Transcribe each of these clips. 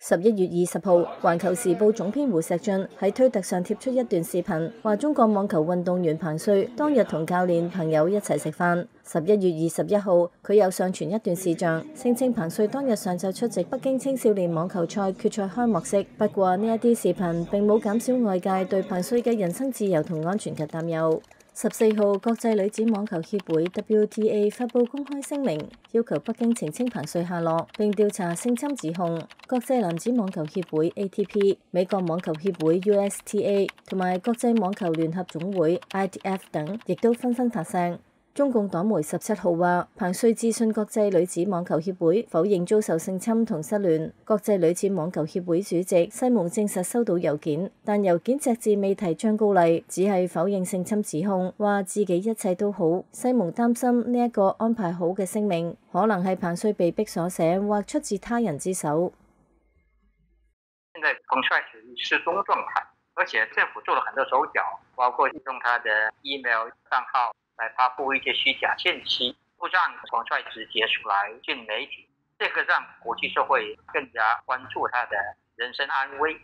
11月20號，《環球時報》總編胡錫進喺推特上貼出一段視頻，話中國網球運動員彭帥當日同教練朋友一齊食飯。11月21號，佢又上傳一段視像，聲稱彭帥當日上晝出席北京青少年網球賽決賽開幕式。不過呢一啲視頻並冇減少外界對彭帥嘅人身自由同安全嘅擔憂。14號，國際女子網球協會 WTA 發布公開聲明，要求北京澄清彭帥下落，並調查性侵指控。國際男子網球協會 ATP、美國網球協會 USTA 同埋國際網球聯合總會 ITF 等，亦都紛紛發聲。中共黨媒17號話，彭帥致信國際女子網球協會，否認遭受性侵同失聯。國際女子網球協會主席西蒙證實收到郵件，但郵件隻字未提張高麗，只係否認性侵指控，話自己一切都好。西蒙擔心呢一個安排好嘅聲明，可能係彭帥被逼所寫或出自他人之手。現在彭帥處於失蹤狀態，而且政府做了很多手腳，包括用他的 email 賬號來發布一些虛假信息，不讓彭帥直接出來見媒體，這個讓國際社會更加關注他的人身安危。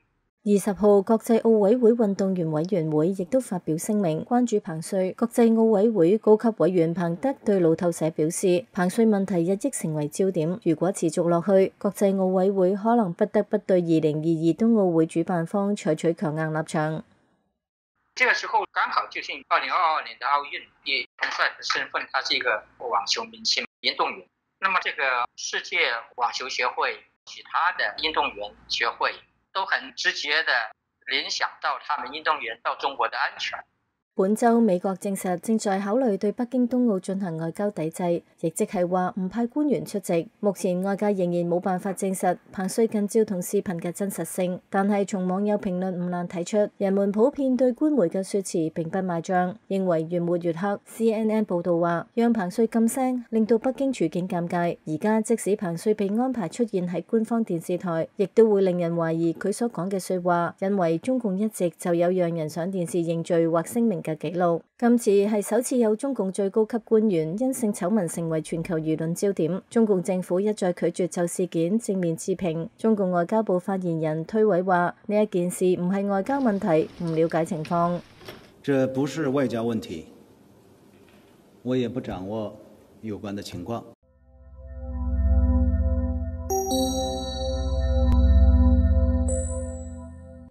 20號，國際奧委會運動員委員會亦都發表聲明，關注彭帥。國際奧委會高級委員彭德對路透社表示，彭帥問題日益成為焦點，如果持續落去，國際奧委會可能不得不對2022冬奧會主辦方採取強硬立場。這個時候剛好就是2022年的奧運，以彭帥的身份，他是一個網球明星運動員。那麼這個世界網球協會、其他的運動員協會都很直接的聯想到他們運動員到中國的安全。本週美國證實正在考慮對北京冬奧進行外交抵制，亦即係話唔派官員出席。目前外界仍然冇辦法證實彭帥近照同視頻嘅真實性，但係從網友評論唔難睇出，人們普遍對官媒嘅說辭並不買賬，認為越抹越黑。CNN 報導話，讓彭帥噤聲，令到北京處境尷尬。而家即使彭帥被安排出現喺官方電視台，亦都會令人懷疑佢所講嘅説話，因為中共一直就有讓人上電視認罪或聲明嘅記錄。今次係首次有中共最高級官員因性醜聞成為全球輿論焦點。中共政府一再拒絕就事件正面置評。中共外交部發言人推諉話：呢一件事唔係外交問題，唔了解情況。這不是外交問題，我也不掌握有關的情況。